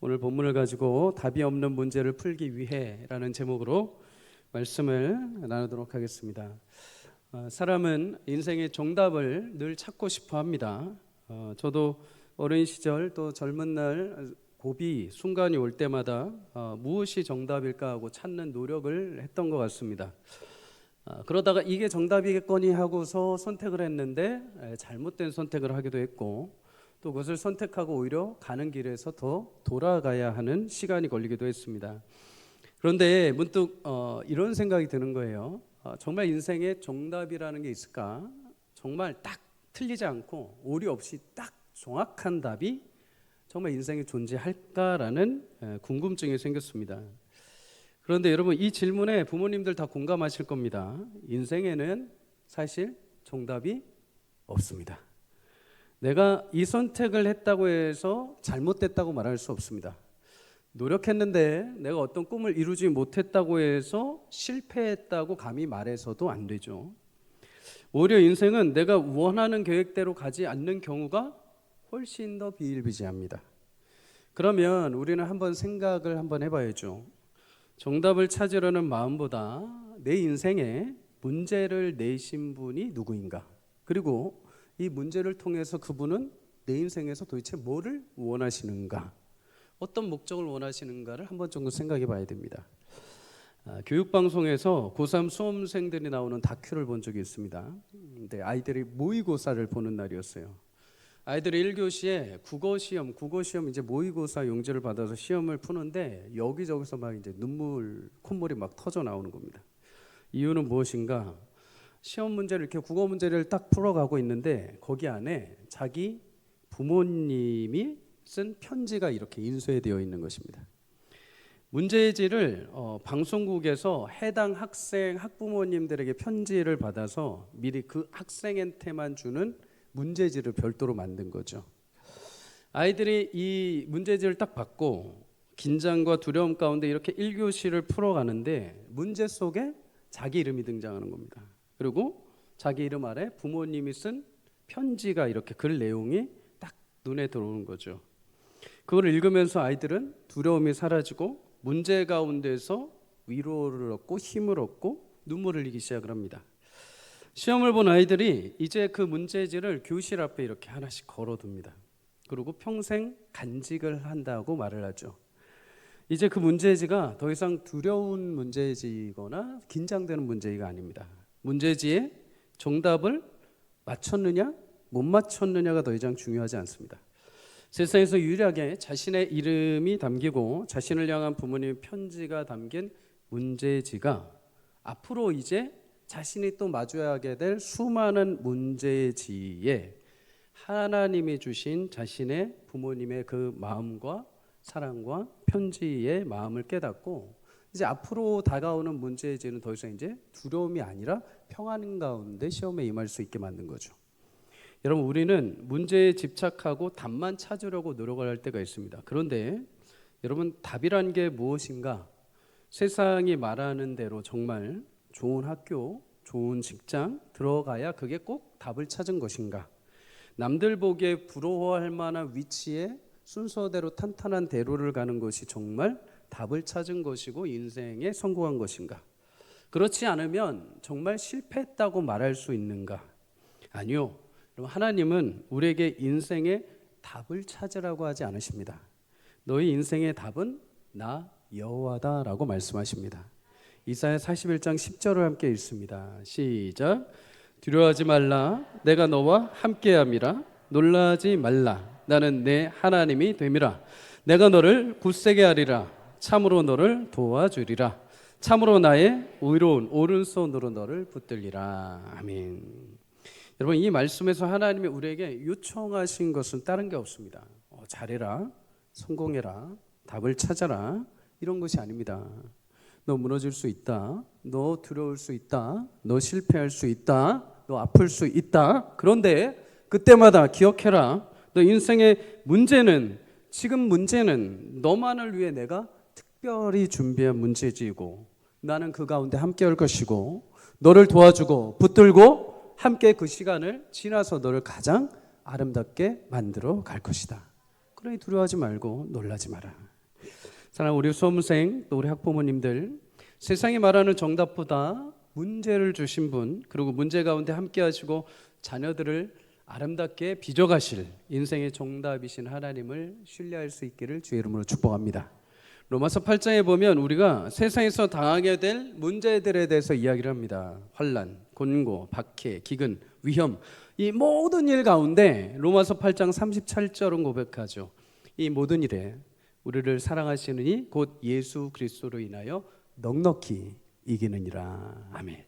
오늘 본문을 가지고 답이 없는 문제를 풀기 위해 라는 제목으로 말씀을 나누도록 하겠습니다. 사람은 인생의 정답을 늘 찾고 싶어 합니다. 저도 어린 시절 또 젊은 날 고비 순간이 올 때마다 무엇이 정답일까 하고 찾는 노력을 했던 것 같습니다. 그러다가 이게 정답이겠거니 하고서 선택을 했는데 잘못된 선택을 하기도 했고, 또 그것을 선택하고 오히려 가는 길에서 더 돌아가야 하는 시간이 걸리기도 했습니다. 그런데 문득 이런 생각이 드는 거예요. 정말 인생에 정답이라는 게 있을까? 정말 딱 틀리지 않고 오류 없이 딱 정확한 답이 정말 인생에 존재할까라는 궁금증이 생겼습니다. 그런데 여러분, 이 질문에 부모님들 다 공감하실 겁니다. 인생에는 사실 정답이 없습니다. 내가 이 선택을 했다고 해서 잘못됐다고 말할 수 없습니다. 노력했는데 내가 어떤 꿈을 이루지 못했다고 해서 실패했다고 감히 말해서도 안 되죠. 오히려 인생은 내가 원하는 계획대로 가지 않는 경우가 훨씬 더 비일비재합니다. 그러면 우리는 한번 생각을 한번 해봐야죠. 정답을 찾으려는 마음보다 내 인생에 문제를 내신 분이 누구인가? 그리고 이 문제를 통해서 그분은 내 인생에서 도대체 뭐를 원하시는가? 어떤 목적을 원하시는가를 한번 정도 생각해 봐야 됩니다. 교육방송에서 고3 수험생들이 나오는 다큐를 본 적이 있습니다. 근데 아이들이 모의고사를 보는 날이었어요. 아이들이 1교시에 국어시험 이제 모의고사 용지를 받아서 시험을 푸는데 여기저기서 막 이제 콧물이 막 터져 나오는 겁니다. 이유는 무엇인가? 시험 문제를 이렇게 국어 문제를 딱 풀어가고 있는데 거기 안에 자기 부모님이 쓴 편지가 이렇게 인쇄되어 있는 것입니다. 문제지를 방송국에서 해당 학생 학부모님들에게 편지를 받아서 미리 그 학생한테만 주는 문제지를 별도로 만든 거죠. 아이들이 이 문제지를 딱 받고 긴장과 두려움 가운데 이렇게 1교시를 풀어가는데 문제 속에 자기 이름이 등장하는 겁니다. 그리고 자기 이름 아래 부모님이 쓴 편지가 이렇게 글 내용이 딱 눈에 들어오는 거죠. 그걸 읽으면서 아이들은 두려움이 사라지고 문제 가운데서 위로를 얻고 힘을 얻고 눈물을 흘리기 시작을 합니다. 시험을 본 아이들이 이제 그 문제지를 교실 앞에 이렇게 하나씩 걸어둡니다. 그리고 평생 간직을 한다고 말을 하죠. 이제 그 문제지가 더 이상 두려운 문제지거나 긴장되는 문제지가 아닙니다. 문제지에 정답을 맞췄느냐 못 맞췄느냐가 더 이상 중요하지 않습니다. 세상에서 유일하게 자신의 이름이 담기고 자신을 향한 부모님의 편지가 담긴 문제지가 앞으로 이제 자신이 또 마주하게 될 수많은 문제지에 하나님이 주신 자신의 부모님의 그 마음과 사랑과 편지의 마음을 깨닫고 이제 앞으로 다가오는 문제지는 더 이상 이제 두려움이 아니라 평안 가운데 시험에 임할 수 있게 만든 거죠. 여러분, 우리는 문제에 집착하고 답만 찾으려고 노력을 할 때가 있습니다. 그런데 여러분, 답이란 게 무엇인가? 세상이 말하는 대로 정말 좋은 학교, 좋은 직장 들어가야 그게 꼭 답을 찾은 것인가? 남들 보기에 부러워할 만한 위치에 순서대로 탄탄한 대로를 가는 것이 정말 답을 찾은 것이고 인생에 성공한 것인가? 그렇지 않으면 정말 실패했다고 말할 수 있는가? 아니요. 하나님은 우리에게 인생의 답을 찾으라고 하지 않으십니다. 너희 인생의 답은 나 여호와다라고 말씀하십니다. 이사야 41장 10절을 함께 읽습니다. 시작. 두려워하지 말라. 내가 너와 함께함이라. 놀라지 말라. 나는 내 하나님이 됨이라. 내가 너를 굳세게 하리라. 참으로 너를 도와주리라. 참으로 나의 의로운 오른손으로 너를 붙들리라. 아멘. 여러분, 이 말씀에서 하나님이 우리에게 요청하신 것은 다른 게 없습니다. 잘해라, 성공해라, 답을 찾아라, 이런 것이 아닙니다. 너 무너질 수 있다, 너 두려울 수 있다, 너 실패할 수 있다, 너 아플 수 있다. 그런데 그때마다 기억해라. 너 인생의 문제는, 지금 문제는 너만을 위해 내가 특별히 준비한 문제지이고 나는 그 가운데 함께 할 것이고 너를 도와주고 붙들고 함께 그 시간을 지나서 너를 가장 아름답게 만들어 갈 것이다. 그러니 두려워하지 말고 놀라지 마라. 사랑하는 우리 수험생 또 우리 학부모님들, 세상이 말하는 정답보다 문제를 주신 분, 그리고 문제 가운데 함께 하시고 자녀들을 아름답게 빚어가실 인생의 정답이신 하나님을 신뢰할 수 있기를 주의 이름으로 축복합니다. 로마서 8장에 보면 우리가 세상에서 당하게 될 문제들에 대해서 이야기를 합니다. 환난, 곤고, 박해, 기근, 위험, 이 모든 일 가운데 로마서 8장 37절은 고백하죠. 이 모든 일에 우리를 사랑하시는 이 곧 예수 그리스도로 인하여 넉넉히 이기느니라. 아멘.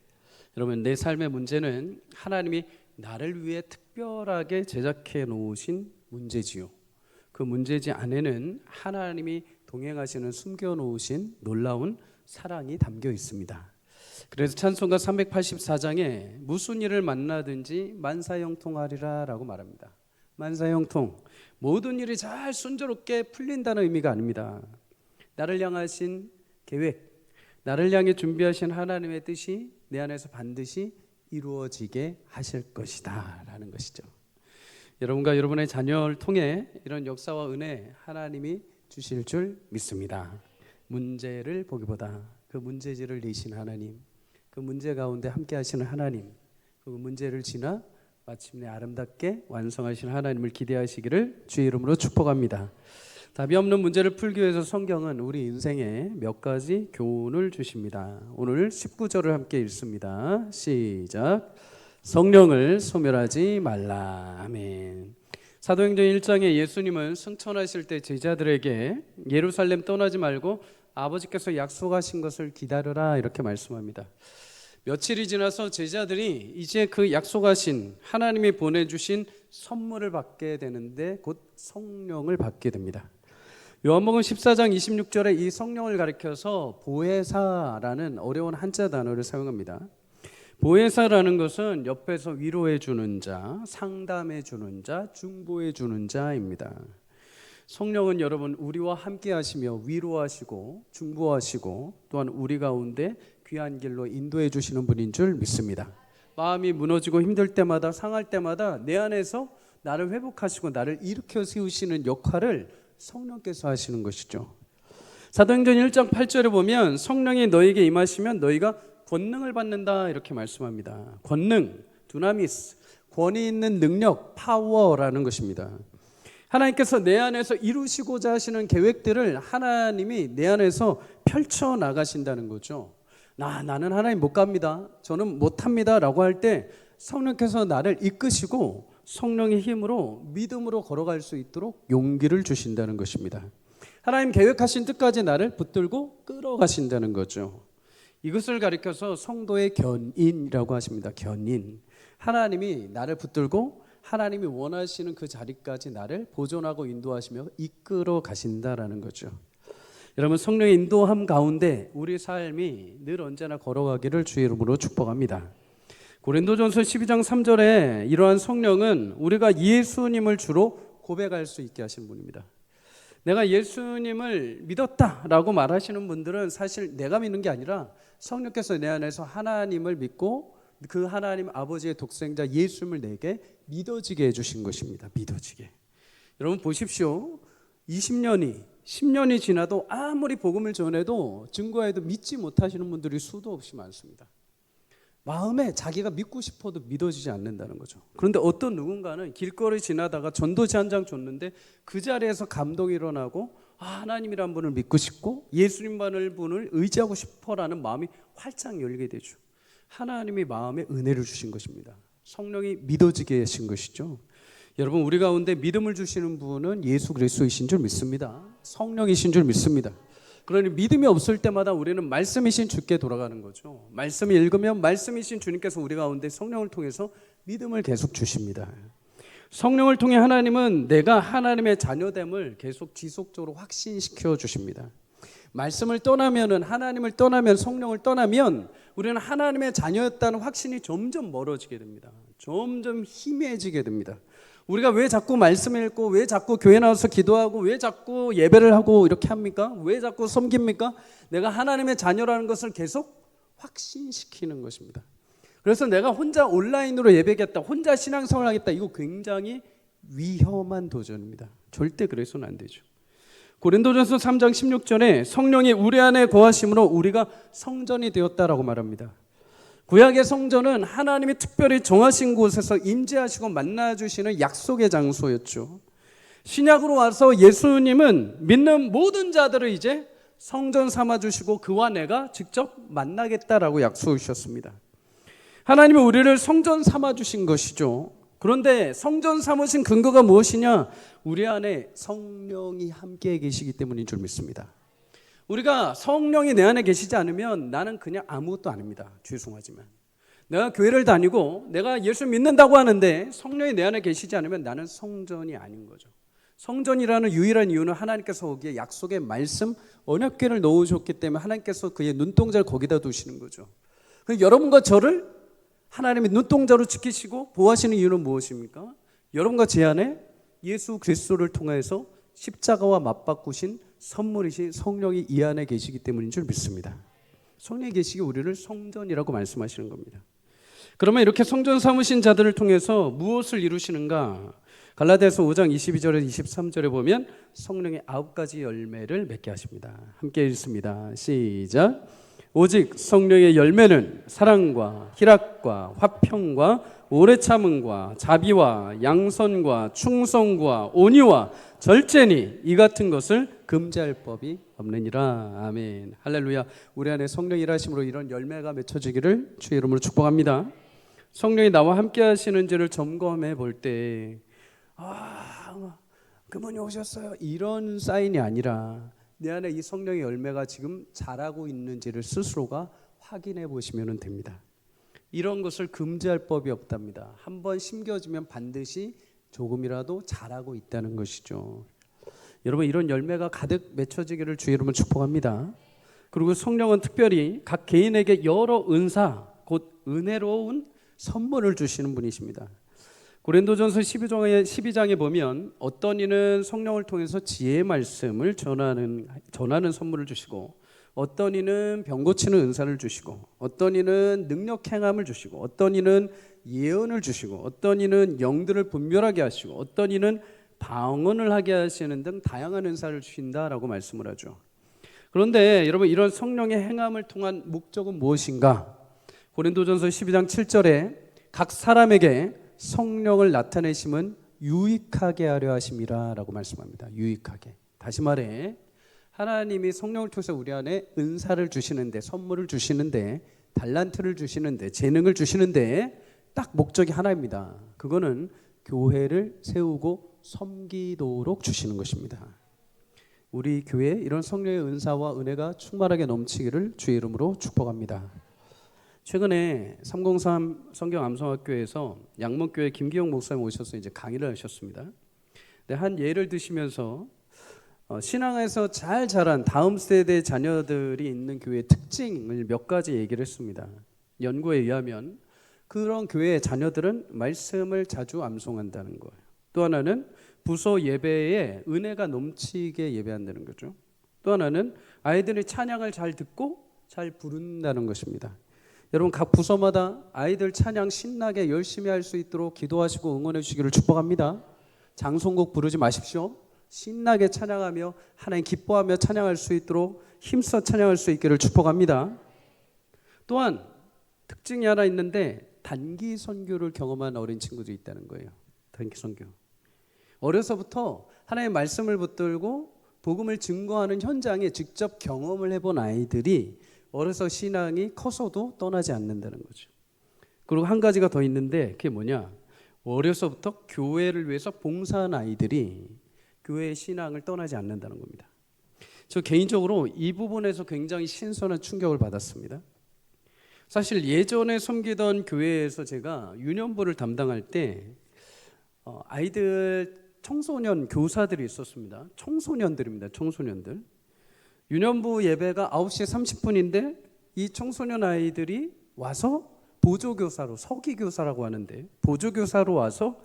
여러분, 내 삶의 문제는 하나님이 나를 위해 특별하게 제작해 놓으신 문제지요. 그 문제지 안에는 하나님이 동행하시는 숨겨 놓으신 놀라운 사랑이 담겨 있습니다. 그래서 찬송가 384장에 무슨 일을 만나든지 만사형통하리라 라고 말합니다. 만사형통, 모든 일이 잘 순조롭게 풀린다는 의미가 아닙니다. 나를 향하신 계획, 나를 향해 준비하신 하나님의 뜻이 내 안에서 반드시 이루어지게 하실 것이다 라는 것이죠. 여러분과 여러분의 자녀를 통해 이런 역사와 은혜 하나님이 주실 줄 믿습니다. 문제를 보기보다 그 문제지를 내신 하나님, 그 문제 가운데 함께 하시는 하나님, 그 문제를 지나 마침내 아름답게 완성하시는 하나님을 기대하시기를 주의 이름으로 축복합니다. 답이 없는 문제를 풀기 위해서 성경은 우리 인생에 몇 가지 교훈을 주십니다. 오늘 19절을 함께 읽습니다. 시작. 성령을 소멸하지 말라. 아멘. 사도행전 1장에 예수님은 승천하실 때 제자들에게 예루살렘 떠나지 말고 아버지께서 약속하신 것을 기다려라 이렇게 말씀합니다. 며칠이 지나서 제자들이 이제 그 약속하신 하나님이 보내주신 선물을 받게 되는데 곧 성령을 받게 됩니다. 요한복음 14장 26절에 이 성령을 가리켜서 보혜사라는 어려운 한자 단어를 사용합니다. 보혜사라는 것은 옆에서 위로해 주는 자, 상담해 주는 자, 중보해 주는 자입니다. 성령은 여러분 우리와 함께 하시며 위로하시고 중보하시고 또한 우리 가운데 귀한 길로 인도해 주시는 분인 줄 믿습니다. 마음이 무너지고 힘들 때마다 상할 때마다 내 안에서 나를 회복하시고 나를 일으켜 세우시는 역할을 성령께서 하시는 것이죠. 사도행전 1장 8절에 보면 성령이 너에게 임하시면 너희가 권능을 받는다 이렇게 말씀합니다. 권능, 두나미스, 권위 있는 능력, 파워라는 것입니다. 하나님께서 내 안에서 이루시고자 하시는 계획들을 하나님이 내 안에서 펼쳐 나가신다는 거죠. 나는 하나님 못 갑니다. 저는 못합니다 라고 할 때 성령께서 나를 이끄시고 성령의 힘으로 믿음으로 걸어갈 수 있도록 용기를 주신다는 것입니다. 하나님 계획하신 뜻까지 나를 붙들고 끌어가신다는 거죠. 이것을 가리켜서 성도의 견인이라고 하십니다. 견인. 하나님이 나를 붙들고 하나님이 원하시는 그 자리까지 나를 보존하고 인도하시며 이끌어 가신다라는 거죠. 여러분, 성령의 인도함 가운데 우리 삶이 늘 언제나 걸어가기를 주의 이름으로 축복합니다. 고린도전서 12장 3절에 이러한 성령은 우리가 예수님을 주로 고백할 수 있게 하신 분입니다. 내가 예수님을 믿었다라고 말하시는 분들은 사실 내가 믿는 게 아니라 성령께서 내 안에서 하나님을 믿고 그 하나님 아버지의 독생자 예수님을 내게 믿어지게 해주신 것입니다. 믿어지게. 여러분 보십시오. 10년이 지나도 아무리 복음을 전해도 증거해도 믿지 못하시는 분들이 수도 없이 많습니다. 마음에 자기가 믿고 싶어도 믿어지지 않는다는 거죠. 그런데 어떤 누군가는 길거리 지나다가 전도지 한 장 줬는데 그 자리에서 감동이 일어나고 하나님이란 분을 믿고 싶고 예수님만을 분을 의지하고 싶어라는 마음이 활짝 열게 되죠. 하나님이 마음에 은혜를 주신 것입니다. 성령이 믿어지게 하신 것이죠. 여러분, 우리 가운데 믿음을 주시는 분은 예수 그리스도이신 줄 믿습니다. 성령이신 줄 믿습니다. 그러니 믿음이 없을 때마다 우리는 말씀이신 주께 돌아가는 거죠. 말씀을 읽으면 말씀이신 주님께서 우리 가운데 성령을 통해서 믿음을 계속 주십니다. 성령을 통해 하나님은 내가 하나님의 자녀됨을 계속 지속적으로 확신시켜 주십니다. 말씀을 떠나면은, 하나님을 떠나면, 성령을 떠나면 우리는 하나님의 자녀였다는 확신이 점점 멀어지게 됩니다. 점점 희미해지게 됩니다. 우리가 왜 자꾸 말씀을 읽고 왜 자꾸 교회 나와서 기도하고 왜 자꾸 예배를 하고 이렇게 합니까? 왜 자꾸 섬깁니까? 내가 하나님의 자녀라는 것을 계속 확신시키는 것입니다. 그래서 내가 혼자 온라인으로 예배하겠다, 혼자 신앙생활을 하겠다, 이거 굉장히 위험한 도전입니다. 절대 그래서는 안 되죠. 고린도전서 3장 16절에 성령이 우리 안에 거하심으로 우리가 성전이 되었다라고 말합니다. 구약의 성전은 하나님이 특별히 정하신 곳에서 임재하시고 만나주시는 약속의 장소였죠. 신약으로 와서 예수님은 믿는 모든 자들을 이제 성전 삼아주시고 그와 내가 직접 만나겠다라고 약속을 주셨습니다. 하나님은 우리를 성전 삼아주신 것이죠. 그런데 성전 삼으신 근거가 무엇이냐? 우리 안에 성령이 함께 계시기 때문인 줄 믿습니다. 우리가 성령이 내 안에 계시지 않으면 나는 그냥 아무것도 아닙니다. 죄송하지만 내가 교회를 다니고 내가 예수 믿는다고 하는데 성령이 내 안에 계시지 않으면 나는 성전이 아닌 거죠. 성전이라는 유일한 이유는 하나님께서 거기에 약속의 말씀 언약궤를 넣으셨기 때문에 하나님께서 그의 눈동자를 거기다 두시는 거죠. 여러분과 저를 하나님의 눈동자로 지키시고 보호하시는 이유는 무엇입니까? 여러분과 제 안에 예수 그리스도를 통해서 십자가와 맞바꾸신 선물이신 성령이 이 안에 계시기 때문인 줄 믿습니다. 성령이 계시기 우리를 성전이라고 말씀하시는 겁니다. 그러면 이렇게 성전 삼으신 자들을 통해서 무엇을 이루시는가? 갈라디아서 5장 22절에서 23절에 보면 성령의 9가지 열매를 맺게 하십니다. 함께 읽습니다. 시작. 오직 성령의 열매는 사랑과 희락과 화평과 오래 참음과 자비와 양선과 충성과 온유와 절제니 이 같은 것을 금지할 법이 없느니라. 아멘. 할렐루야. 우리 안에 성령이 일하심으로 이런 열매가 맺혀지기를 주의 이름으로 축복합니다. 성령이 나와 함께 하시는지를 점검해 볼 때 그분이 오셨어요 이런 사인이 아니라 내 안에 이 성령의 열매가 지금 자라고 있는지를 스스로가 확인해 보시면 됩니다. 이런 것을 금지할 법이 없답니다. 한번 심겨지면 반드시 조금이라도 자라고 있다는 것이죠. 여러분 이런 열매가 가득 맺혀지기를 주의 이름으로 축복합니다. 그리고 성령은 특별히 각 개인에게 여러 은사 곧 은혜로운 선물을 주시는 분이십니다. 고린도전서 12장에 보면 어떤 이는 성령을 통해서 지혜의 말씀을 전하는 선물을 주시고 어떤 이는 병 고치는 은사를 주시고 어떤 이는 능력 행함을 주시고 어떤 이는 예언을 주시고 어떤 이는 영들을 분별하게 하시고 어떤 이는 방언을 하게 하시는 등 다양한 은사를 주신다라고 말씀을 하죠. 그런데 여러분 이런 성령의 행함을 통한 목적은 무엇인가? 고린도전서 12장 7절에 각 사람에게 성령을 나타내심은 유익하게 하려 하심이라 라고 말씀합니다. 유익하게. 다시 말해 하나님이 성령을 통해서 우리 안에 은사를 주시는데 선물을 주시는데 달란트를 주시는데 재능을 주시는데 딱 목적이 하나입니다. 그거는 교회를 세우고 섬기도록 주시는 것입니다. 우리 교회에 이런 성령의 은사와 은혜가 충만하게 넘치기를 주의 이름으로 축복합니다. 최근에 303 성경 암송학교에서 양목교회 김기영 목사님 오셔서 이제 강의를 하셨습니다. 한 예를 드시면서 신앙에서 잘 자란 다음 세대 자녀들이 있는 교회의 특징을 몇 가지 얘기를 했습니다. 연구에 의하면 그런 교회의 자녀들은 말씀을 자주 암송한다는 거예요. 또 하나는 부서 예배에 은혜가 넘치게 예배한다는 거죠. 또 하나는 아이들이 찬양을 잘 듣고 잘 부른다는 것입니다. 여러분 각 부서마다 아이들 찬양 신나게 열심히 할 수 있도록 기도하시고 응원해 주시기를 축복합니다. 장송곡 부르지 마십시오. 신나게 찬양하며 하나님 기뻐하며 찬양할 수 있도록 힘써 찬양할 수 있기를 축복합니다. 또한 특징이 하나 있는데 단기 선교를 경험한 어린 친구들이 있다는 거예요. 단기 선교. 어려서부터 하나님의 말씀을 붙들고 복음을 증거하는 현장에 직접 경험을 해본 아이들이 어려서 신앙이 커서도 떠나지 않는다는 거죠. 그리고 한 가지가 더 있는데 그게 뭐냐? 어려서부터 교회를 위해서 봉사한 아이들이 교회의 신앙을 떠나지 않는다는 겁니다. 저 개인적으로 이 부분에서 굉장히 신선한 충격을 받았습니다. 사실 예전에 섬기던 교회에서 제가 유년부를 담당할 때 아이들 청소년 교사들이 있었습니다. 청소년들입니다. 청소년들. 유년부 예배가 9시 30분인데 이 청소년 아이들이 와서 보조교사로 서기교사라고 하는데 보조교사로 와서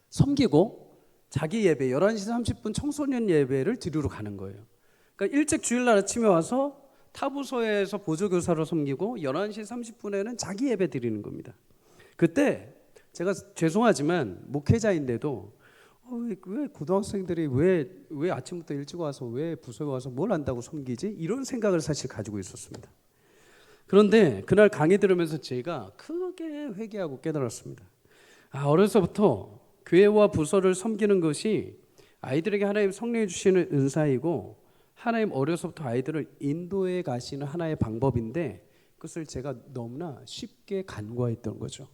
섬기고 자기 예배 11시 30분 청소년 예배를 드리러 가는 거예요. 그러니까 일찍 주일날 아침에 와서 타부서에서 보조교사로 섬기고 11시 30분에는 자기 예배 드리는 겁니다. 그때 제가 죄송하지만 목회자인데도 왜 고등학생들이 왜 아침부터 일찍 와서 왜 부서에 와서 뭘 안다고 섬기지? 이런 생각을 사실 가지고 있었습니다. 그런데 그날 강의 들으면서 제가 크게 회개하고 깨달았습니다. 어려서부터 교회와 부서를 섬기는 것이 아이들에게 하나님 성령이 주시는 은사이고 하나님 어려서부터 아이들을 인도해 가시는 하나의 방법인데 그것을 제가 너무나 쉽게 간과했던 거죠.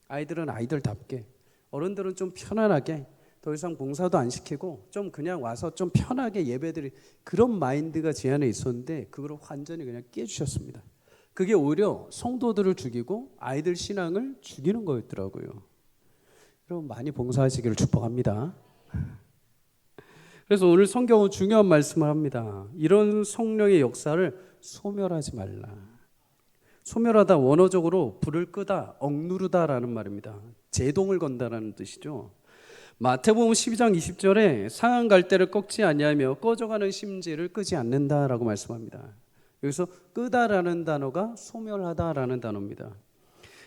아이들은 아이들답게, 어른들은 좀 편안하게 더 이상 봉사도 안 시키고 좀 그냥 와서 좀 편하게 예배드리, 그런 마인드가 제 안에 있었는데 그걸 완전히 그냥 깨주셨습니다. 그게 오히려 성도들을 죽이고 아이들 신앙을 죽이는 거였더라고요. 여러분 많이 봉사하시기를 축복합니다. 그래서 오늘 성경은 중요한 말씀을 합니다. 이런 성령의 역사를 소멸하지 말라. 소멸하다 원어적으로 불을 끄다, 억누르다라는 말입니다. 제동을 건다라는 뜻이죠. 마태복음 12장 20절에 상한 갈대를 꺾지 아니하며 꺼져가는 심지를 끄지 않는다라고 말씀합니다. 여기서 끄다라는 단어가 소멸하다라는 단어입니다.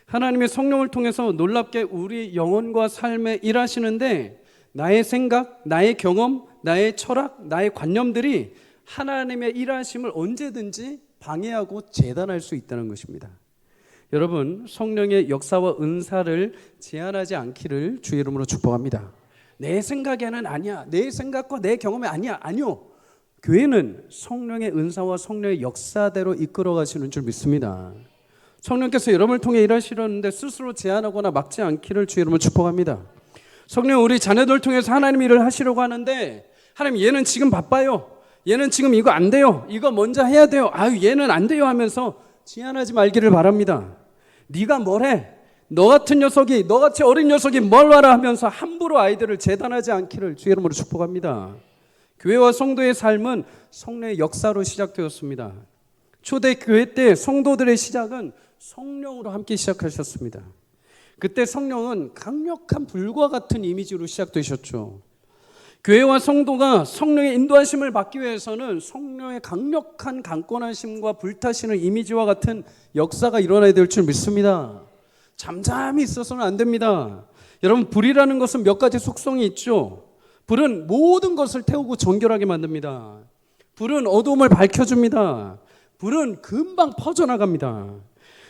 하나님의 성령을 통해서 놀랍게 우리 영혼과 삶에 일하시는데 나의 생각, 나의 경험, 나의 철학, 나의 관념들이 하나님의 일하심을 언제든지 방해하고 재단할 수 있다는 것입니다. 여러분, 성령의 역사와 은사를 제한하지 않기를 주의 이름으로 축복합니다. 내 생각에는 아니야, 내 생각과 내 경험이 아니야, 아니요. 교회는 성령의 은사와 성령의 역사대로 이끌어 가시는 줄 믿습니다. 성령께서 여러분을 통해 일하시려는데 스스로 제한하거나 막지 않기를 주의 이름으로 축복합니다. 성령 우리 자녀들 통해서 하나님 일을 하시려고 하는데 하나님 얘는 지금 바빠요, 얘는 지금 이거 안 돼요, 이거 먼저 해야 돼요, 얘는 안 돼요 하면서 제한하지 말기를 바랍니다. 네가 뭘 해? 너 같은 녀석이, 너같이 어린 녀석이 뭘 와라 하면서 함부로 아이들을 제단하지 않기를 주의 이름으로 축복합니다. 교회와 성도의 삶은 성령의 역사로 시작되었습니다. 초대교회 때 성도들의 시작은 성령으로 함께 시작하셨습니다. 그때 성령은 강력한 불과 같은 이미지로 시작되셨죠. 교회와 성도가 성령의 인도하심을 받기 위해서는 성령의 강력한 강권하심과 불타시는 이미지와 같은 역사가 일어나야 될 줄 믿습니다. 잠잠히 있어서는 안 됩니다. 여러분, 불이라는 것은 몇 가지 속성이 있죠. 불은 모든 것을 태우고 정결하게 만듭니다. 불은 어두움을 밝혀줍니다. 불은 금방 퍼져나갑니다.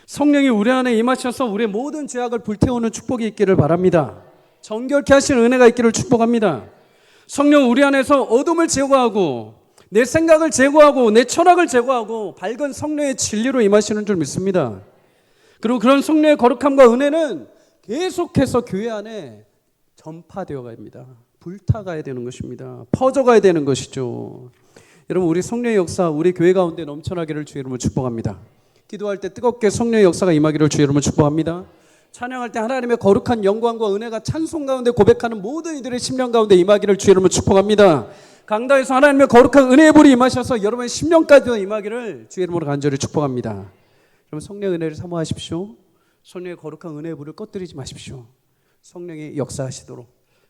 성령이 우리 안에 임하셔서 우리의 모든 죄악을 불태우는 축복이 있기를 바랍니다. 정결케 하시는 은혜가 있기를 축복합니다. 성령 우리 안에서 어둠을 제거하고 내 생각을 제거하고 내 철학을 제거하고 밝은 성령의 진리로 임하시는 줄 믿습니다. 그리고 그런 성령의 거룩함과 은혜는 계속해서 교회 안에 전파되어 갑니다. 불타가야 되는 것입니다. 퍼져가야 되는 것이죠. 여러분, 우리 성령의 역사 우리 교회 가운데 넘쳐나기를 주의 이름으로 축복합니다. 기도할 때 뜨겁게 성령의 역사가 임하기를 주의 이름으로 축복합니다. 찬양할 때 하나님의 거룩한 영광과 은혜가 찬송 가운데 고백하는 모든 이들의 심령 가운데 임하기를 주의 이름으로 축복합니다. 강다에서 하나님의 거룩한 은혜의 불이 임하셔서 여러분의 심령까지도 임하기를 주의 이름으로 간절히 축복합니다. 여러분, 성령의 은혜를 사모하십시오. 성령의 거룩한 은혜의 불을 꺼뜨리지 마십시오. 성령이 역사하시도록,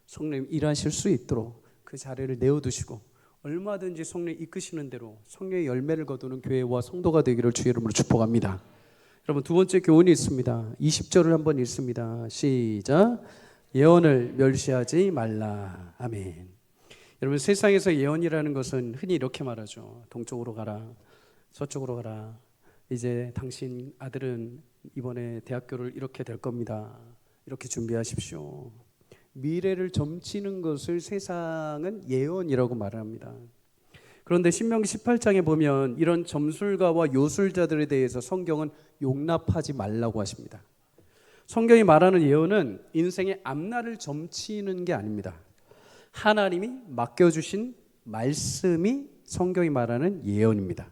성령이 일하실 수 있도록 그 자리를 내어두시고 얼마든지 성령이 이끄시는 대로 성령의 열매를 거두는 교회와 성도가 되기를 주의 이름으로 축복합니다. 여러분, 두 번째 교훈이 있습니다. 20절을 한번 읽습니다. 시작. 예언을 멸시하지 말라. 아멘. 여러분, 세상에서 예언이라는 것은 흔히 이렇게 말하죠. 동쪽으로 가라, 서쪽으로 가라. 이제 당신 아들은 이번에 대학교를 이렇게 될 겁니다. 이렇게 준비하십시오. 미래를 점치는 것을 세상은 예언이라고 말합니다. 그런데 신명기 18장에 보면 이런 점술가와 요술자들에 대해서 성경은 용납하지 말라고 하십니다. 성경이 말하는 예언은 인생의 앞날을 점치는 게 아닙니다. 하나님이 맡겨주신 말씀이 성경이 말하는 예언입니다.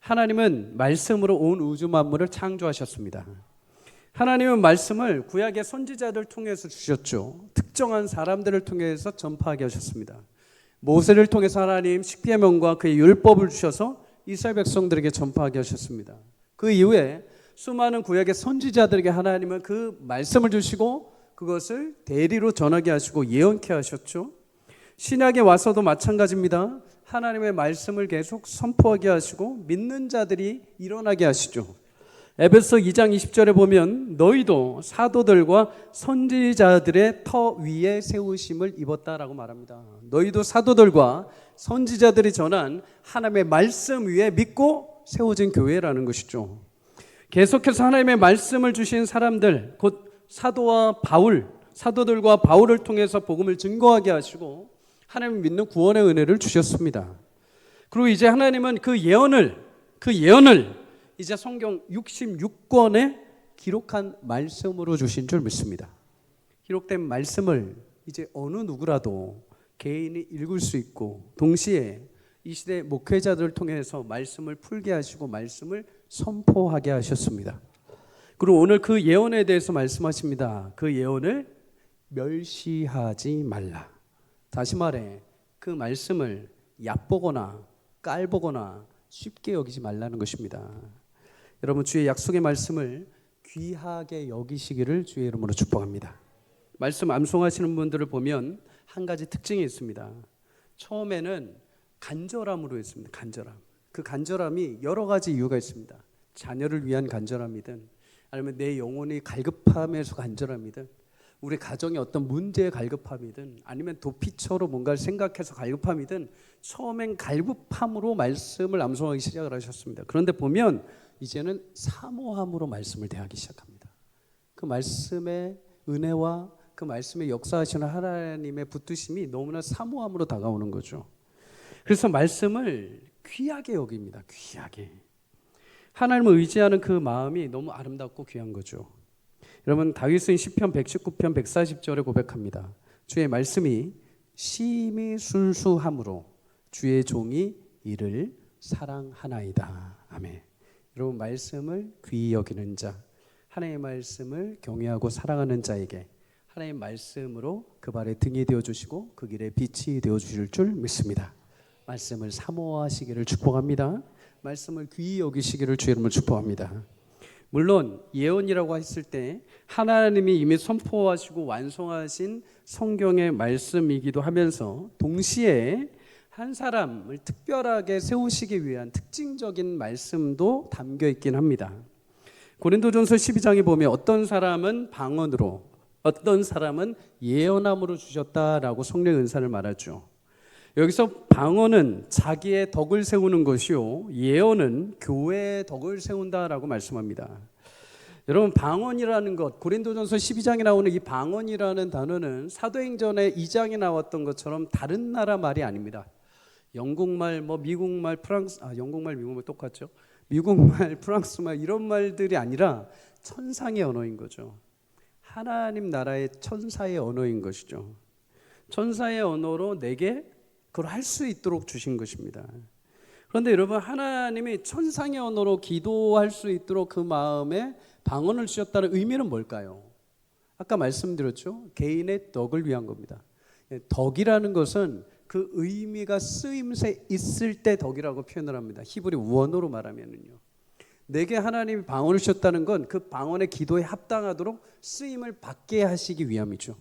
하나님은 말씀으로 온 우주 만물을 창조하셨습니다. 하나님은 말씀을 구약의 선지자들 통해서 주셨죠. 특정한 사람들을 통해서 전파하게 하셨습니다. 모세를 통해서 하나님 십계명과 그의 율법을 주셔서 이스라엘 백성들에게 전파하게 하셨습니다. 그 이후에 수많은 구약의 선지자들에게 하나님은 그 말씀을 주시고 그것을 대리로 전하게 하시고 예언케 하셨죠. 신약에 와서도 마찬가지입니다. 하나님의 말씀을 계속 선포하게 하시고 믿는 자들이 일어나게 하시죠. 에베소 2장 20절에 보면 너희도 사도들과 선지자들의 터 위에 세우심을 입었다라고 말합니다. 너희도 사도들과 선지자들이 전한 하나님의 말씀 위에 믿고 세워진 교회라는 것이죠. 계속해서 하나님의 말씀을 주신 사람들, 곧 사도들과 바울을 통해서 복음을 증거하게 하시고 하나님을 믿는 구원의 은혜를 주셨습니다. 그리고 이제 하나님은 그 예언을 이제 성경 66권에 기록한 말씀으로 주신 줄 믿습니다. 기록된 말씀을 이제 어느 누구라도 개인이 읽을 수 있고 동시에 이 시대 목회자들을 통해서 말씀을 풀게 하시고 말씀을 선포하게 하셨습니다. 그리고 오늘 그 예언에 대해서 말씀하십니다. 그 예언을 멸시하지 말라. 다시 말해 그 말씀을 얕보거나 깔보거나 쉽게 여기지 말라는 것입니다. 여러분 주의 약속의 말씀을 귀하게 여기시기를 주의 이름으로 축복합니다. 말씀 암송하시는 분들을 보면 한 가지 특징이 있습니다. 처음에는 간절함으로 했습니다. 간절함. 그 간절함이 여러 가지 이유가 있습니다. 자녀를 위한 간절함이든 아니면 내 영혼이 갈급함에서 간절함이든 우리 가정의 어떤 문제의 갈급함이든 아니면 도피처로 뭔가를 생각해서 갈급함이든 처음엔 갈급함으로 말씀을 암송하기 시작을 하셨습니다. 그런데 보면 이제는 사모함으로 말씀을 대하기 시작합니다. 그 말씀의 은혜와 그 말씀의 역사하시는 하나님의 붙드심이 너무나 사모함으로 다가오는 거죠. 그래서 말씀을 귀하게 여깁니다. 귀하게. 하나님을 의지하는 그 마음이 너무 아름답고 귀한 거죠. 여러분 다윗은 시편 119편 140절에 고백합니다. 주의 말씀이 심히 순수함으로 주의 종이 이를 사랑하나이다. 아멘. 여러분 말씀을 귀히 여기는 자, 하나님의 말씀을 경외하고 사랑하는 자에게 하나님의 말씀으로 그 발에 등이 되어주시고 그 길에 빛이 되어주실 줄 믿습니다. 말씀을 사모하시기를 축복합니다. 말씀을 귀히 여기시기를 주의 이름으로 축복합니다. 물론 예언이라고 했을 때 하나님이 이미 선포하시고 완성하신 성경의 말씀이기도 하면서 동시에 한 사람을 특별하게 세우시기 위한 특징적인 말씀도 담겨 있긴 합니다. 고린도전서 12장에 보면 어떤 사람은 방언으로 어떤 사람은 예언함으로 주셨다라고 성령의 은사를 말하죠. 여기서 방언은 자기의 덕을 세우는 것이요 예언은 교회의 덕을 세운다라고 말씀합니다. 여러분 방언이라는 것, 고린도전서 12장에 나오는 이 방언이라는 단어는 사도행전의 2장에 나왔던 것처럼 다른 나라 말이 아닙니다. 영국말, 미국말, 영국말, 미국말 똑같죠. 미국말, 프랑스말 이런 말들이 아니라 천상의 언어인 거죠. 하나님 나라의 천사의 언어인 것이죠. 천사의 언어로 내게 그걸 할 수 있도록 주신 것입니다. 그런데 여러분 하나님이 천상의 언어로 기도할 수 있도록 그 마음에 방언을 주셨다는 의미는 뭘까요? 아까 말씀드렸죠. 개인의 덕을 위한 겁니다. 덕이라는 것은 그 의미가 쓰임새 있을 때 덕이라고 표현을 합니다. 히브리 원어로 말하면은요. 내게 하나님이 방언을 주셨다는 건 그 방언의 기도에 합당하도록 쓰임을 받게 하시기 위함이죠.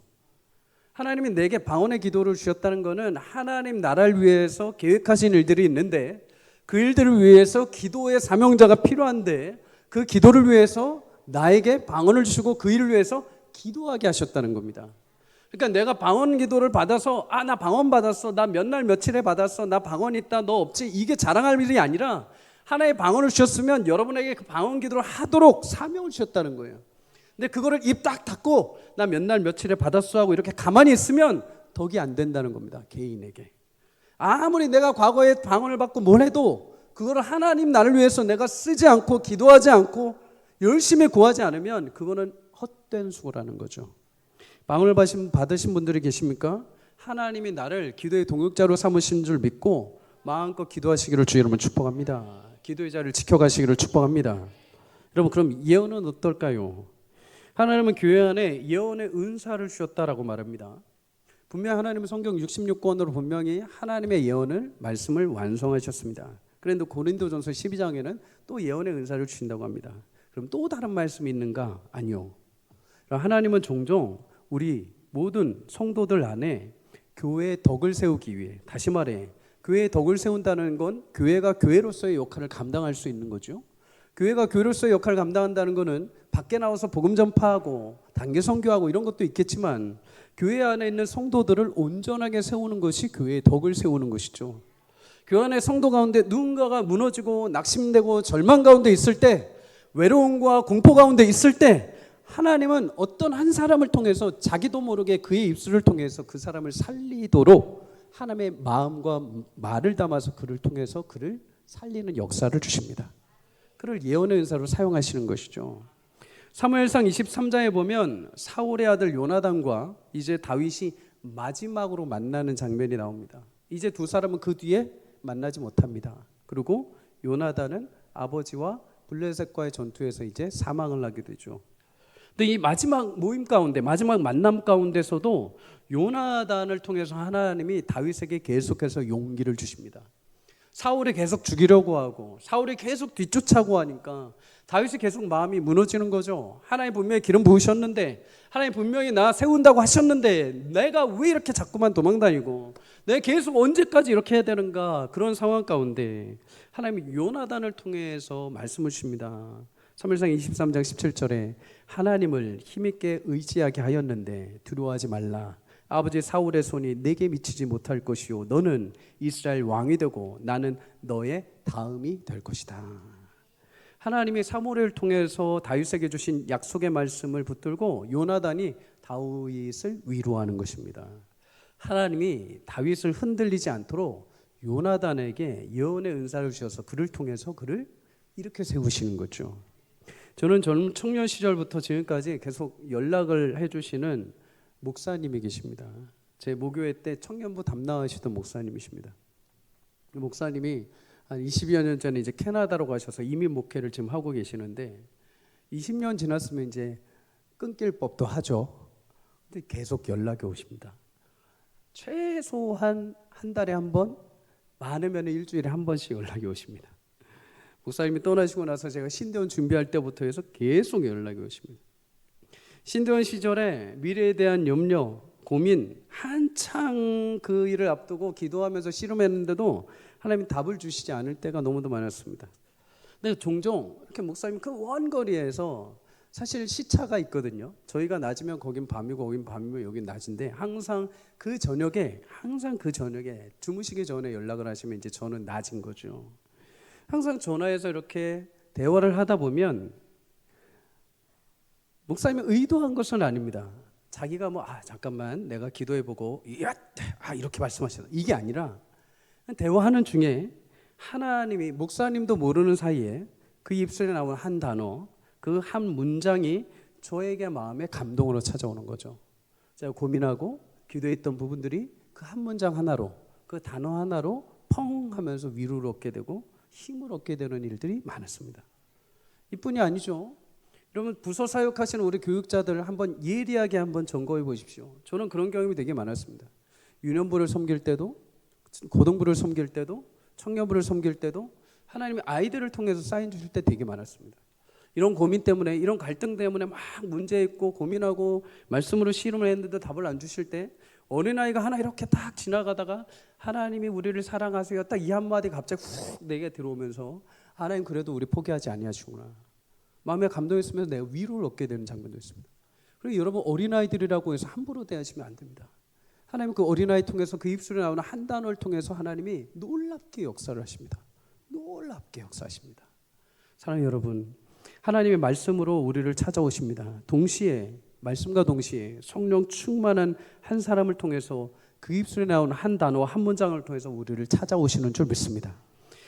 하나님이 내게 방언의 기도를 주셨다는 것은 하나님 나라를 위해서 계획하신 일들이 있는데 그 일들을 위해서 기도의 사명자가 필요한데 그 기도를 위해서 나에게 방언을 주시고 그 일을 위해서 기도하게 하셨다는 겁니다. 그러니까 내가 방언 기도를 받아서 나 방언 받았어, 나 몇 날 며칠에 받았어, 나 방언 있다, 너 없지, 이게 자랑할 일이 아니라 하나의 방언을 주셨으면 여러분에게 그 방언 기도를 하도록 사명을 주셨다는 거예요. 근데 그거를 입 딱 닫고 나 몇 날 며칠에 받았어 하고 이렇게 가만히 있으면 덕이 안 된다는 겁니다. 개인에게. 아무리 내가 과거에 방언을 받고 뭘 해도 그거를 하나님 나를 위해서 내가 쓰지 않고 기도하지 않고 열심히 구하지 않으면 그거는 헛된 수고라는 거죠. 방언을 받으신 분들이 계십니까? 하나님이 나를 기도의 동역자로 삼으신 줄 믿고 마음껏 기도하시기를 주의 이름으로 축복합니다. 기도의 자리를 지켜가시기를 축복합니다. 여러분 그럼 예언은 어떨까요? 하나님은 교회 안에 예언의 은사를 주셨다라고 말합니다. 분명 하나님은 성경 66권으로 분명히 하나님의 예언을 말씀을 완성하셨습니다. 그런데 고린도전서 12장에는 또 예언의 은사를 주신다고 합니다. 그럼 또 다른 말씀이 있는가? 아니요. 하나님은 종종 우리 모든 성도들 안에 교회의 덕을 세우기 위해, 다시 말해 교회의 덕을 세운다는 건 교회가 교회로서의 역할을 감당할 수 있는 거죠. 교회가 교회로서의 역할을 감당한다는 것은 밖에 나와서 복음 전파하고 단기 선교하고 이런 것도 있겠지만 교회 안에 있는 성도들을 온전하게 세우는 것이 교회의 덕을 세우는 것이죠. 교회 안에 성도 가운데 누군가가 무너지고 낙심되고 절망 가운데 있을 때, 외로움과 공포 가운데 있을 때 하나님은 어떤 한 사람을 통해서 자기도 모르게 그의 입술을 통해서 그 사람을 살리도록 하나님의 마음과 말을 담아서 그를 통해서 그를 살리는 역사를 주십니다. 그를 예언의 은사로 사용하시는 것이죠. 사무엘상 23장에 보면 사울의 아들 요나단과 이제 다윗이 마지막으로 만나는 장면이 나옵니다. 이제 두 사람은 그 뒤에 만나지 못합니다. 그리고 요나단은 아버지와 블레셋과의 전투에서 이제 사망을 하게 되죠. 근데 이 마지막 모임 가운데, 마지막 만남 가운데서도 요나단을 통해서 하나님이 다윗에게 계속해서 용기를 주십니다. 사울이 계속 죽이려고 하고 사울이 계속 뒤쫓아고 하니까 다윗이 계속 마음이 무너지는 거죠. 하나님 분명히 기름 부으셨는데, 하나님 분명히 나 세운다고 하셨는데 내가 왜 이렇게 자꾸만 도망다니고 내가 계속 언제까지 이렇게 해야 되는가. 그런 상황 가운데 하나님이 요나단을 통해서 말씀을 주십니다. 사무엘상 23장 17절에 하나님을 힘있게 의지하게 하였는데 두려워하지 말라. 아버지 사울의 손이 내게 미치지 못할 것이요 너는 이스라엘 왕이 되고 나는 너의 다음이 될 것이다. 하나님이 사무엘을 통해서 다윗에게 주신 약속의 말씀을 붙들고 요나단이 다윗을 위로하는 것입니다. 하나님이 다윗을 흔들리지 않도록 요나단에게 예언의 은사를 주셔서 그를 통해서 그를 이렇게 세우시는 거죠. 저는 젊은 청년 시절부터 지금까지 계속 연락을 해주시는 목사님이 계십니다. 제 모교회 때 청년부 담당하시던 목사님이십니다. 목사님이 한 20여 년 전에 이제 캐나다로 가셔서 이민 목회를 지금 하고 계시는데 20년 지났으면 이제 끊길 법도 하죠. 근데 계속 연락이 오십니다. 최소한 한 달에 한 번, 많으면 일주일에 한 번씩 연락이 오십니다. 목사님이 떠나시고 나서 제가 신대원 준비할 때부터 해서 계속 연락이 오십니다. 신대원 시절에 미래에 대한 염려, 고민, 한창 그 일을 앞두고 기도하면서 씨름했는데도 하나님이 답을 주시지 않을 때가 너무도 많았습니다. 근데 종종 이렇게 목사님 그 원거리에서 사실 시차가 있거든요. 저희가 낮이면 거긴 밤이고 거긴 밤이면 여긴 낮인데 항상 그 저녁에 주무시기 전에 연락을 하시면 이제 저는 낮인 거죠. 항상 전화해서 이렇게 대화를 하다 보면 목사님이 의도한 것은 아닙니다. 자기가 잠깐만 내가 기도해보고 이렇게 말씀하시다 이게 아니라 대화하는 중에 하나님이 목사님도 모르는 사이에 그 입술에 나오는 한 단어, 그 한 문장이 저에게 마음에 감동으로 찾아오는 거죠. 제가 고민하고 기도했던 부분들이 그 한 문장 하나로, 그 단어 하나로 펑 하면서 위로를 얻게 되고 힘을 얻게 되는 일들이 많았습니다. 이뿐이 아니죠. 여러분 부서 사역하시는 우리 교육자들 한번 예리하게 한번 점검해 보십시오. 저는 그런 경험이 되게 많았습니다. 유년부를 섬길 때도, 고등부를 섬길 때도, 청년부를 섬길 때도 하나님이 아이들을 통해서 사인 주실 때 되게 많았습니다. 이런 고민 때문에, 이런 갈등 때문에 막 문제 있고 고민하고 말씀으로 씨름을 했는데 답을 안 주실 때 어린아이가 하나 이렇게 딱 지나가다가 하나님이 우리를 사랑하세요 딱 이 한마디 갑자기 훅 내게 들어오면서 하나님 그래도 우리 포기하지 아니하시구나. 마음에 감동했으면서 내가 위로를 얻게 되는 장면도 있습니다. 그리고 여러분 어린아이들이라고 해서 함부로 대하시면 안 됩니다. 하나님 그 어린아이 통해서 그 입술에 나오는 한 단어를 통해서 하나님이 놀랍게 역사를 하십니다. 놀랍게 역사하십니다. 사랑하는 여러분, 하나님의 말씀으로 우리를 찾아오십니다. 동시에 말씀과 동시에 성령 충만한 한 사람을 통해서 그 입술에 나오는 한 단어 한 문장을 통해서 우리를 찾아오시는 줄 믿습니다.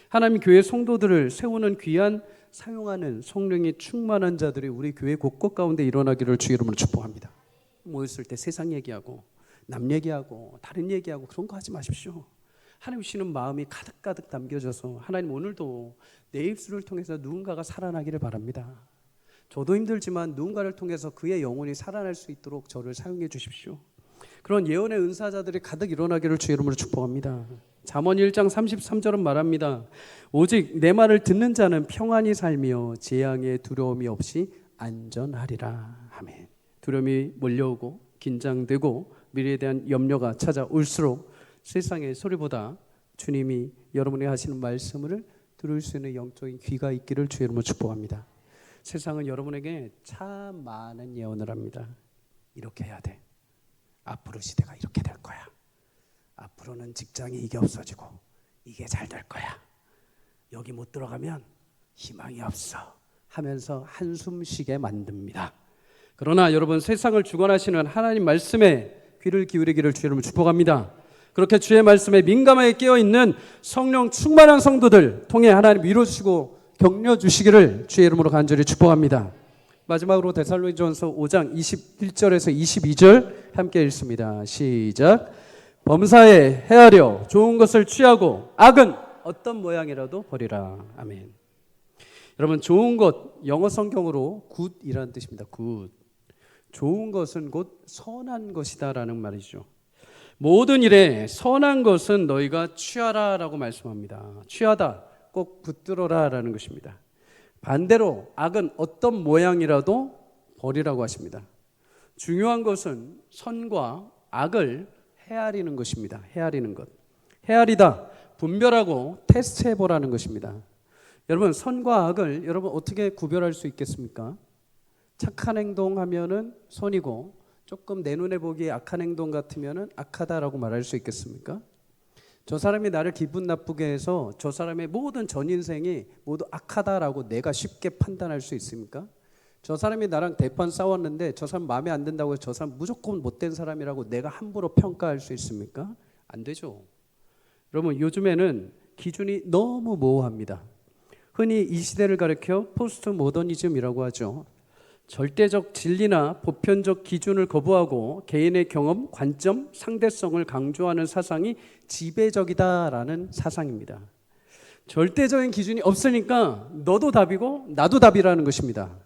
하나님 교회 성도들을 세우는 귀한 사용하는 성령이 충만한 자들이 우리 교회 곳곳 가운데 일어나기를 주 이름으로 축복합니다. 모였을 때 세상 얘기하고 남 얘기하고 다른 얘기하고 그런 거 하지 마십시오. 하나님 주시는 마음이 가득가득 담겨져서 하나님 오늘도 내 입술을 통해서 누군가가 살아나기를 바랍니다. 저도 힘들지만 누군가를 통해서 그의 영혼이 살아날 수 있도록 저를 사용해 주십시오. 그런 예언의 은사자들이 가득 일어나기를 주 이름으로 축복합니다. 잠언 1장 33절은 말합니다. 오직 내 말을 듣는 자는 평안히 살며 재앙의 두려움이 없이 안전하리라. 아멘. 두려움이 몰려오고 긴장되고 미래에 대한 염려가 찾아올수록 세상의 소리보다 주님이 여러분이 하시는 말씀을 들을 수 있는 영적인 귀가 있기를 주의 이름으로 축복합니다. 세상은 여러분에게 참 많은 예언을 합니다. 이렇게 해야 돼. 앞으로 시대가 이렇게 될 거야. 앞으로는 직장이 이게 없어지고 이게 잘 될 거야. 여기 못 들어가면 희망이 없어 하면서 한숨 쉬게 만듭니다. 그러나 여러분, 세상을 주관하시는 하나님 말씀에 귀를 기울이기를 주의 이름으로 축복합니다. 그렇게 주의 말씀에 민감하게 깨어있는 성령 충만한 성도들 통해 하나님 위로주시고 격려주시기를 주의 이름으로 간절히 축복합니다. 마지막으로 데살로니가전서 5장 21절에서 22절 함께 읽습니다. 시작. 범사에 헤아려 좋은 것을 취하고 악은 어떤 모양이라도 버리라. 아멘. 여러분, 좋은 것, 영어 성경으로 good이라는 뜻입니다. good. 좋은 것은 곧 선한 것이다 라는 말이죠. 모든 일에 선한 것은 너희가 취하라 라고 말씀합니다. 취하다, 꼭 붙들어라 라는 것입니다. 반대로 악은 어떤 모양이라도 버리라고 하십니다. 중요한 것은 선과 악을 헤아리는 것입니다. 헤아리는 것. 헤아리다, 분별하고 테스트해보라는 것입니다. 여러분, 선과 악을 여러분 어떻게 구별할 수 있겠습니까? 착한 행동하면은 선이고 조금 내 눈에 보기에 악한 행동 같으면은 악하다라고 말할 수 있겠습니까? 저 사람이 나를 기분 나쁘게 해서 저 사람의 모든 전 인생이 모두 악하다라고 내가 쉽게 판단할 수 있습니까? 저 사람이 나랑 대판 싸웠는데 저 사람 마음에 안 든다고 해서 저 사람 무조건 못된 사람이라고 내가 함부로 평가할 수 있습니까? 안 되죠. 여러분, 요즘에는 기준이 너무 모호합니다. 흔히 이 시대를 가리켜 포스트 모더니즘이라고 하죠. 절대적 진리나 보편적 기준을 거부하고 개인의 경험, 관점, 상대성을 강조하는 사상이 지배적이다라는 사상입니다. 절대적인 기준이 없으니까 너도 답이고 나도 답이라는 것입니다.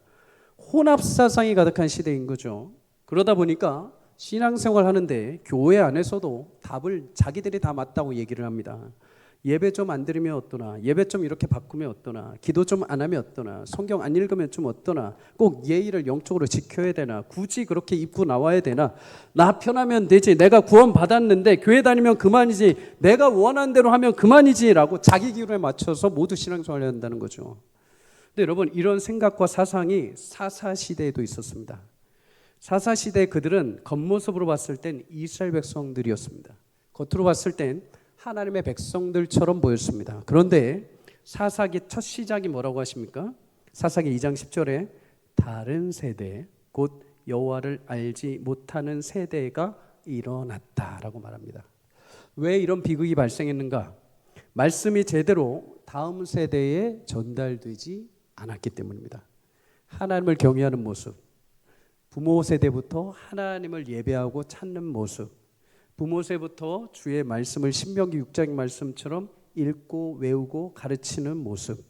혼합 사상이 가득한 시대인 거죠. 그러다 보니까 신앙생활 하는데 교회 안에서도 답을 자기들이 다 맞다고 얘기를 합니다. 예배 좀 안 드리면 어떠나, 예배 좀 이렇게 바꾸면 어떠나, 기도 좀 안 하면 어떠나, 성경 안 읽으면 좀 어떠나, 꼭 예의를 영적으로 지켜야 되나, 굳이 그렇게 입고 나와야 되나, 나 편하면 되지, 내가 구원 받았는데 교회 다니면 그만이지, 내가 원하는 대로 하면 그만이지 라고 자기 기준에 맞춰서 모두 신앙생활을 한다는 거죠. 근데 여러분, 이런 생각과 사상이 사사시대에도 있었습니다. 사사시대 그들은 겉모습으로 봤을 땐 이스라엘 백성들이었습니다. 겉으로 봤을 땐 하나님의 백성들처럼 보였습니다. 그런데 사사기 첫 시작이 뭐라고 하십니까? 사사기 2장 10절에 다른 세대, 곧 여호와를 알지 못하는 세대가 일어났다라고 말합니다. 왜 이런 비극이 발생했는가? 말씀이 제대로 다음 세대에 전달되지 않았기 때문입니다. 하나님을 경외하는 모습, 부모 세대부터 하나님을 예배하고 찾는 모습, 부모 세부터 주의 말씀을 신명기 6장 말씀처럼 읽고 외우고 가르치는 모습,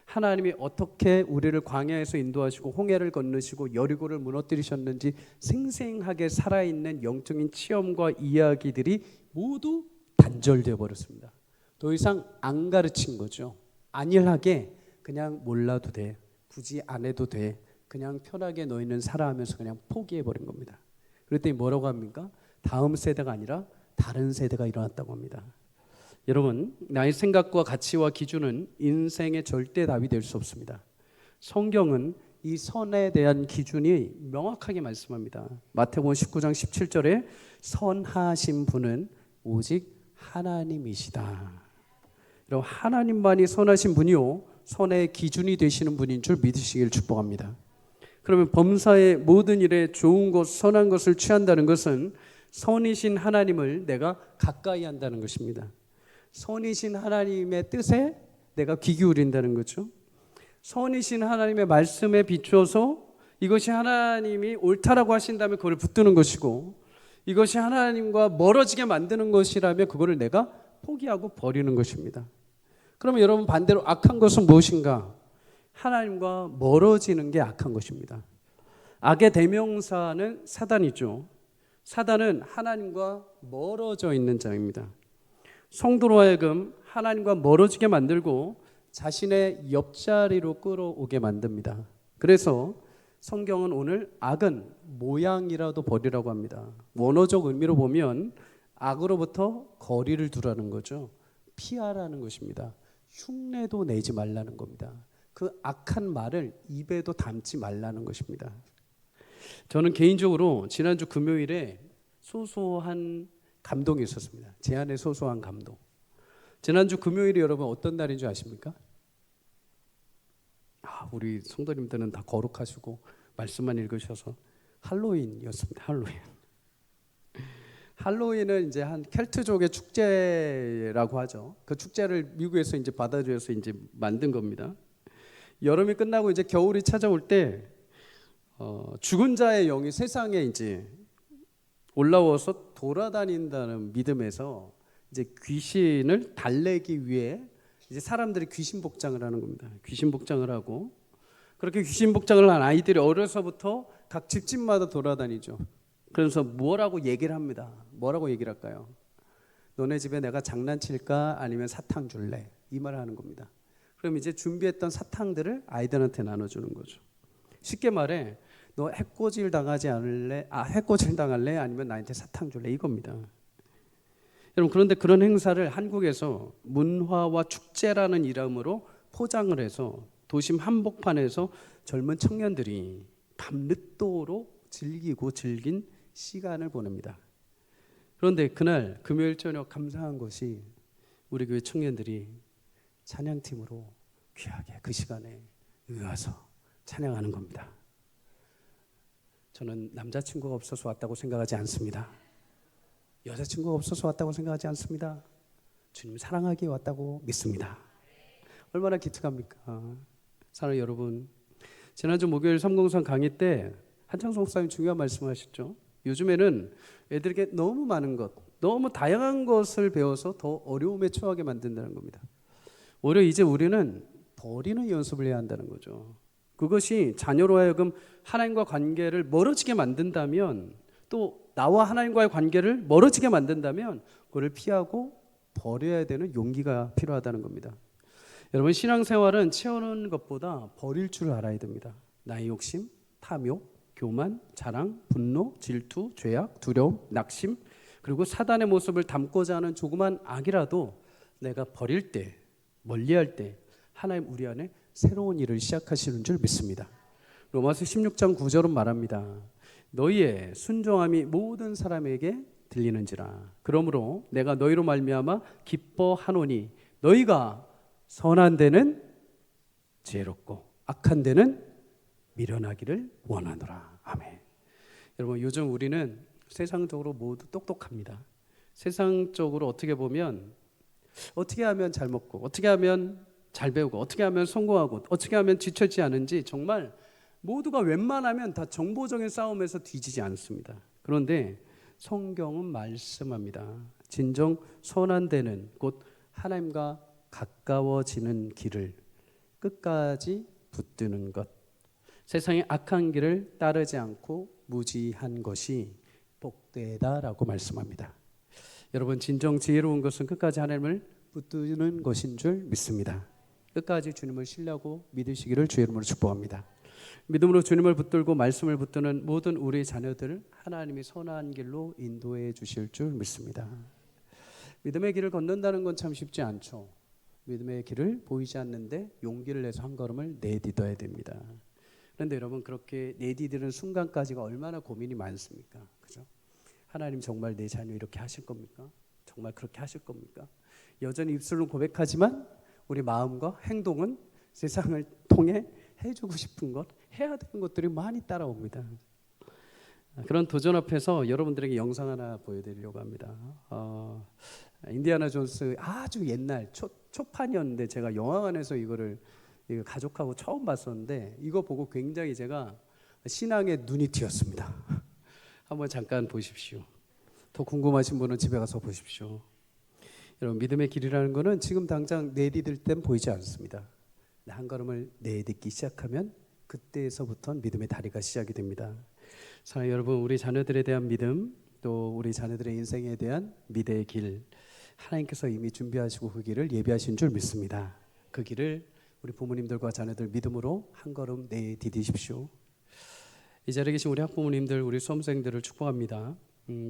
하나님이 어떻게 우리를 광야에서 인도하시고 홍해를 건너시고 여리고를 무너뜨리셨는지 생생하게 살아있는 영적인 체험과 이야기들이 모두 단절되어 버렸습니다. 더 이상 안 가르친 거죠. 안일하게 그냥 몰라도 돼, 굳이 안 해도 돼, 그냥 편하게 너희는 살아 하면서 그냥 포기해버린 겁니다. 그랬더니 뭐라고 합니까? 다음 세대가 아니라 다른 세대가 일어났다고 합니다. 여러분, 나의 생각과 가치와 기준은 인생의 절대 답이 될 수 없습니다. 성경은 이 선에 대한 기준이 명확하게 말씀합니다. 마태복음 19장 17절에 선하신 분은 오직 하나님이시다. 여러분, 하나님만이 선하신 분이요 선의 기준이 되시는 분인 줄 믿으시길 축복합니다. 그러면 범사의 모든 일에 좋은 것, 선한 것을 취한다는 것은 선이신 하나님을 내가 가까이 한다는 것입니다. 선이신 하나님의 뜻에 내가 귀 기울인다는 거죠. 선이신 하나님의 말씀에 비추어서 이것이 하나님이 옳다라고 하신다면 그걸 붙드는 것이고, 이것이 하나님과 멀어지게 만드는 것이라면 그거를 내가 포기하고 버리는 것입니다. 그러면 여러분, 반대로 악한 것은 무엇인가? 하나님과 멀어지는 게 악한 것입니다. 악의 대명사는 사단이죠. 사단은 하나님과 멀어져 있는 자입니다. 성도로 하여금 하나님과 멀어지게 만들고 자신의 옆자리로 끌어오게 만듭니다. 그래서 성경은 오늘 악은 모양이라도 버리라고 합니다. 원어적 의미로 보면 악으로부터 거리를 두라는 거죠. 피하라는 것입니다. 흉내도 내지 말라는 겁니다. 그 악한 말을 입에도 담지 말라는 것입니다. 저는 개인적으로 지난주 금요일에 소소한 감동이 있었습니다. 제 안에 소소한 감동. 지난주 금요일이 여러분 어떤 날인 줄 아십니까? 우리 성도님들은 다 거룩하시고 말씀만 읽으셔서 할로윈이었습니다. 할로윈. 할로윈은 이제 한 켈트족의 축제라고 하죠. 그 축제를 미국에서 이제 받아들여서 이제 만든 겁니다. 여름이 끝나고 이제 겨울이 찾아올 때 죽은 자의 영이 세상에 이제 올라와서 돌아다닌다는 믿음에서 이제 귀신을 달래기 위해 이제 사람들이 귀신 복장을 하는 겁니다. 귀신 복장을 하고 그렇게 귀신 복장을 한 아이들이 어려서부터 각 집집마다 돌아다니죠. 그래서 뭐라고 얘기를 합니다. 뭐라고 얘기를 할까요? 너네 집에 내가 장난칠까 아니면 사탕 줄래? 이 말을 하는 겁니다. 그럼 이제 준비했던 사탕들을 아이들한테 나눠주는 거죠. 쉽게 말해 너 해코지를 당하지 않을래? 해코지를 당할래? 아니면 나한테 사탕 줄래? 이겁니다. 여러분 그런데 그런 행사를 한국에서 문화와 축제라는 이름으로 포장을 해서 도심 한복판에서 젊은 청년들이 밤늦도록 즐기고 즐긴 시간을 보냅니다. 그런데 그날 금요일 저녁 감사한 것이 우리 교회 청년들이 찬양팀으로 귀하게 그 시간에 와서 찬양하는 겁니다. 저는 남자친구가 없어서 왔다고 생각하지 않습니다. 여자친구가 없어서 왔다고 생각하지 않습니다. 주님 사랑하기에 왔다고 믿습니다. 얼마나 기특합니까? 사랑하는 여러분, 지난주 목요일 303 강의 때 한창성 목사님 중요한 말씀하셨죠. 요즘에는 애들에게 너무 많은 것, 너무 다양한 것을 배워서 더 어려움에 처하게 만든다는 겁니다. 오히려 이제 우리는 버리는 연습을 해야 한다는 거죠. 그것이 자녀로 하여금 하나님과 관계를 멀어지게 만든다면, 또 나와 하나님과의 관계를 멀어지게 만든다면 그걸 피하고 버려야 되는 용기가 필요하다는 겁니다. 여러분 신앙생활은 채우는 것보다 버릴 줄 알아야 됩니다. 나의 욕심, 탐욕, 교만, 자랑, 분노, 질투, 죄악, 두려움, 낙심, 그리고 사단의 모습을 담고자 하는 조그만 악이라도 내가 버릴 때, 멀리할 때 하나님 우리 안에 새로운 일을 시작하시는 줄 믿습니다. 로마서 16장 9절은 말합니다. 너희의 순종함이 모든 사람에게 들리는지라. 그러므로 내가 너희로 말미암아 기뻐하노니 너희가 선한 데는 지혜롭고 악한 데는 미련하기를 원하노라. 아멘. 여러분 요즘 우리는 세상적으로 모두 똑똑합니다. 세상적으로 어떻게 보면 어떻게 하면 잘 먹고 어떻게 하면 잘 배우고 어떻게 하면 성공하고 어떻게 하면 지쳐지지 않은지 정말 모두가 웬만하면 다 정보적인 싸움에서 뒤지지 않습니다. 그런데 성경은 말씀합니다. 진정 선한 데는 곧 하나님과 가까워지는 길을 끝까지 붙드는 것, 세상의 악한 길을 따르지 않고 무지한 것이 복되다라고 말씀합니다. 여러분 진정 지혜로운 것은 끝까지 하나님을 붙드는 것인 줄 믿습니다. 끝까지 주님을 신뢰하고 믿으시기를 주의 이름으로 축복합니다. 믿음으로 주님을 붙들고 말씀을 붙드는 모든 우리 자녀들 하나님이 선한 길로 인도해 주실 줄 믿습니다. 믿음의 길을 걷는다는 건 참 쉽지 않죠. 믿음의 길을 보이지 않는데 용기를 내서 한 걸음을 내딛어야 됩니다. 그런데 여러분 그렇게 내디디는 순간까지가 얼마나 고민이 많습니까? 그죠? 하나님 정말 내 자녀 이렇게 하실 겁니까? 정말 그렇게 하실 겁니까? 여전히 입술로 고백하지만 우리 마음과 행동은 세상을 통해 해주고 싶은 것, 해야 되는 것들이 많이 따라옵니다. 그런 도전 앞에서 여러분들에게 영상 하나 보여드리려고 합니다. 인디아나 존스 아주 옛날 초판이었는데 제가 영화관에서 이거 가족하고 처음 봤었는데 이거 보고 굉장히 제가 신앙에 눈이 튀었습니다. 한번 잠깐 보십시오. 더 궁금하신 분은 집에 가서 보십시오. 여러분 믿음의 길이라는 것은 지금 당장 내디딜 땐 보이지 않습니다. 한 걸음을 내딛기 시작하면 그때에서부터 믿음의 다리가 시작이 됩니다. 사랑하는 여러분, 우리 자녀들에 대한 믿음, 또 우리 자녀들의 인생에 대한 미래의 길, 하나님께서 이미 준비하시고 그 길을 예비하신 줄 믿습니다. 그 길을 우리 부모님들과 자녀들 믿음으로 한 걸음 내디디십시오. 이 자리에 계신 우리 학부모님들, 우리 수험생들을 축복합니다.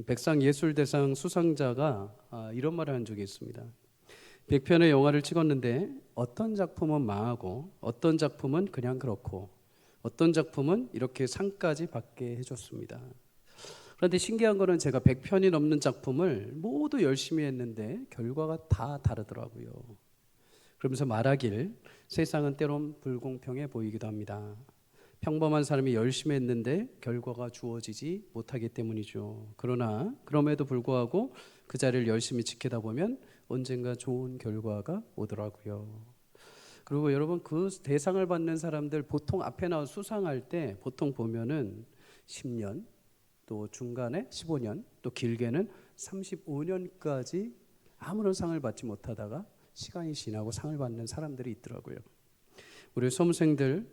백상예술대상 수상자가 이런 말을 한 적이 있습니다. 100편의 영화를 찍었는데 어떤 작품은 망하고 어떤 작품은 그냥 그렇고 어떤 작품은 이렇게 상까지 받게 해줬습니다. 그런데 신기한 거는 제가 100편이 넘는 작품을 모두 열심히 했는데 결과가 다 다르더라고요. 그러면서 말하길 세상은 때론 불공평해 보이기도 합니다. 평범한 사람이 열심히 했는데 결과가 주어지지 못하기 때문이죠. 그러나 그럼에도 불구하고 그 자리를 열심히 지키다 보면 언젠가 좋은 결과가 오더라고요. 그리고 여러분 그 대상을 받는 사람들 보통 앞에 나와 수상할 때 보통 보면은 10년 또 중간에 15년 또 길게는 35년까지 아무런 상을 받지 못하다가 시간이 지나고 상을 받는 사람들이 있더라고요. 우리 수험생들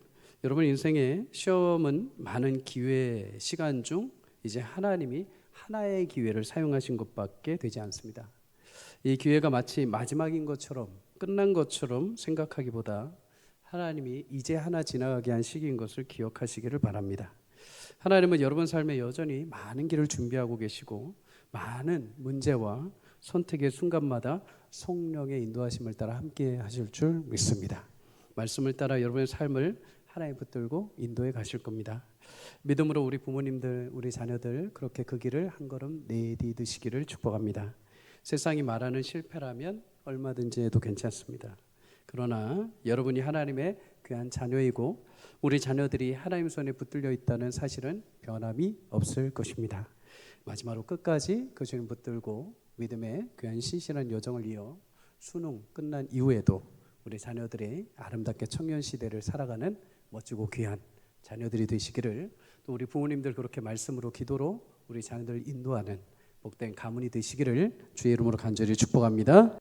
여러분 인생의 시험은 많은 기회 시간 중 이제 하나님이 하나의 기회를 사용하신 것밖에 되지 않습니다. 이 기회가 마치 마지막인 것처럼 끝난 것처럼 생각하기보다 하나님이 이제 하나 지나가게 한 시기인 것을 기억하시기를 바랍니다. 하나님은 여러분 삶에 여전히 많은 길을 준비하고 계시고 많은 문제와 선택의 순간마다 성령의 인도하심을 따라 함께 하실 줄 믿습니다. 말씀을 따라 여러분의 삶을 하나님 붙들고 인도해 가실 겁니다. 믿음으로 우리 부모님들, 우리 자녀들 그렇게 그 길을 한 걸음 내디디시기를 축복합니다. 세상이 말하는 실패라면 얼마든지 해도 괜찮습니다. 그러나 여러분이 하나님의 귀한 자녀이고 우리 자녀들이 하나님 손에 붙들려 있다는 사실은 변함이 없을 것입니다. 마지막으로 끝까지 그 주님 붙들고 믿음의 귀한 신실한 여정을 이어 수능 끝난 이후에도 우리 자녀들의 아름답게 청년 시대를 살아가는 멋지고 귀한 자녀들이 되시기를 또 우리 부모님들 그렇게 말씀으로 기도로 우리 자녀들을 인도하는 복된 가문이 되시기를 주의 이름으로 간절히 축복합니다.